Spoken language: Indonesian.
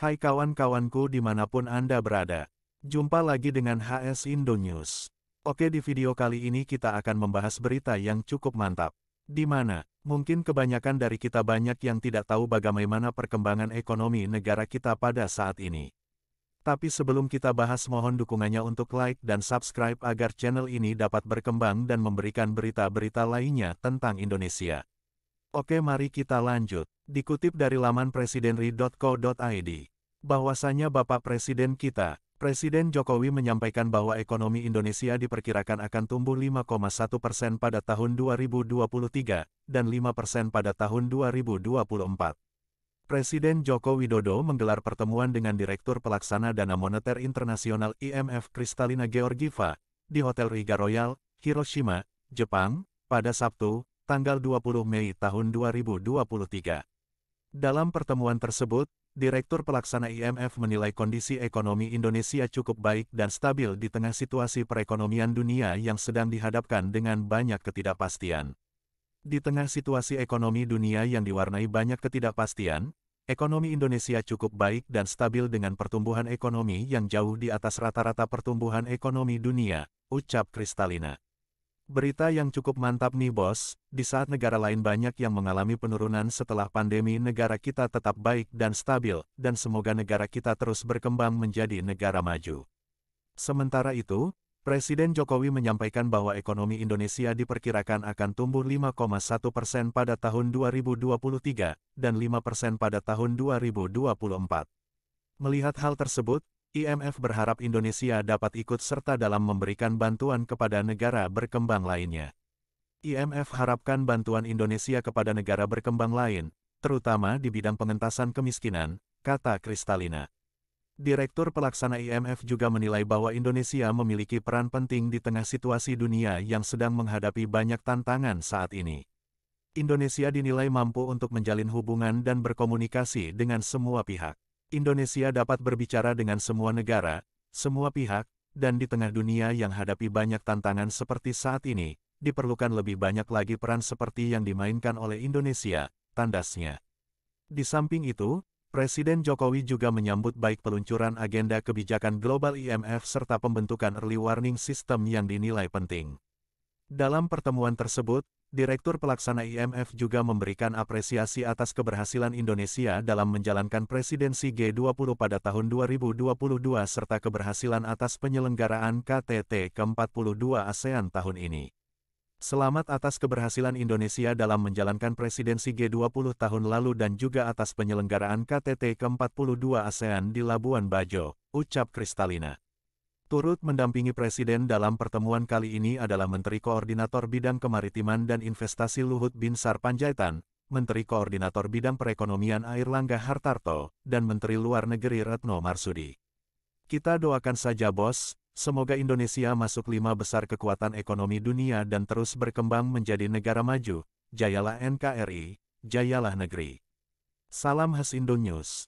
Hai kawan-kawanku dimanapun Anda berada. Jumpa lagi dengan HS Indo News. Oke, di video kali ini kita akan membahas berita yang cukup mantap. Di mana, mungkin kebanyakan dari kita banyak yang tidak tahu bagaimana perkembangan ekonomi negara kita pada saat ini. Tapi sebelum kita bahas, mohon dukungannya untuk like dan subscribe agar channel ini dapat berkembang dan memberikan berita-berita lainnya tentang Indonesia. Oke, mari kita lanjut. Dikutip dari laman presidenri.co.id, bahwasanya Bapak Presiden kita, Presiden Jokowi menyampaikan bahwa ekonomi Indonesia diperkirakan akan tumbuh 5,1% pada tahun 2023, dan 5% pada tahun 2024. Presiden Joko Widodo menggelar pertemuan dengan Direktur Pelaksana Dana Moneter Internasional IMF Kristalina Georgieva, di Hotel Riga Royal, Hiroshima, Jepang, pada Sabtu, tanggal 20 Mei tahun 2023. Dalam pertemuan tersebut, Direktur Pelaksana IMF menilai kondisi ekonomi Indonesia cukup baik dan stabil di tengah situasi perekonomian dunia yang sedang dihadapkan dengan banyak ketidakpastian. Di tengah situasi ekonomi dunia yang diwarnai banyak ketidakpastian, ekonomi Indonesia cukup baik dan stabil dengan pertumbuhan ekonomi yang jauh di atas rata-rata pertumbuhan ekonomi dunia, ucap Kristalina. Berita yang cukup mantap nih bos, di saat negara lain banyak yang mengalami penurunan setelah pandemi, negara kita tetap baik dan stabil, dan semoga negara kita terus berkembang menjadi negara maju. Sementara itu, Presiden Jokowi menyampaikan bahwa ekonomi Indonesia diperkirakan akan tumbuh 5,1% pada tahun 2023, dan 5% pada tahun 2024. Melihat hal tersebut, IMF berharap Indonesia dapat ikut serta dalam memberikan bantuan kepada negara berkembang lainnya. IMF harapkan bantuan Indonesia kepada negara berkembang lain, terutama di bidang pengentasan kemiskinan, kata Kristalina. Direktur Pelaksana IMF juga menilai bahwa Indonesia memiliki peran penting di tengah situasi dunia yang sedang menghadapi banyak tantangan saat ini. Indonesia dinilai mampu untuk menjalin hubungan dan berkomunikasi dengan semua pihak. Indonesia dapat berbicara dengan semua negara, semua pihak, dan di tengah dunia yang hadapi banyak tantangan seperti saat ini, diperlukan lebih banyak lagi peran seperti yang dimainkan oleh Indonesia, tandasnya. Di samping itu, Presiden Jokowi juga menyambut baik peluncuran agenda kebijakan global IMF serta pembentukan early warning system yang dinilai penting. Dalam pertemuan tersebut, Direktur Pelaksana IMF juga memberikan apresiasi atas keberhasilan Indonesia dalam menjalankan presidensi G20 pada tahun 2022 serta keberhasilan atas penyelenggaraan KTT ke-42 ASEAN tahun ini. Selamat atas keberhasilan Indonesia dalam menjalankan presidensi G20 tahun lalu dan juga atas penyelenggaraan KTT ke-42 ASEAN di Labuan Bajo, ucap Kristalina. Turut mendampingi Presiden dalam pertemuan kali ini adalah Menteri Koordinator Bidang Kemaritiman dan Investasi Luhut Binsar Panjaitan, Menteri Koordinator Bidang Perekonomian Airlangga Hartarto, dan Menteri Luar Negeri Retno Marsudi. Kita doakan saja bos, semoga Indonesia masuk 5 besar kekuatan ekonomi dunia dan terus berkembang menjadi negara maju. Jayalah NKRI, jayalah negeri. Salam khas Indo News.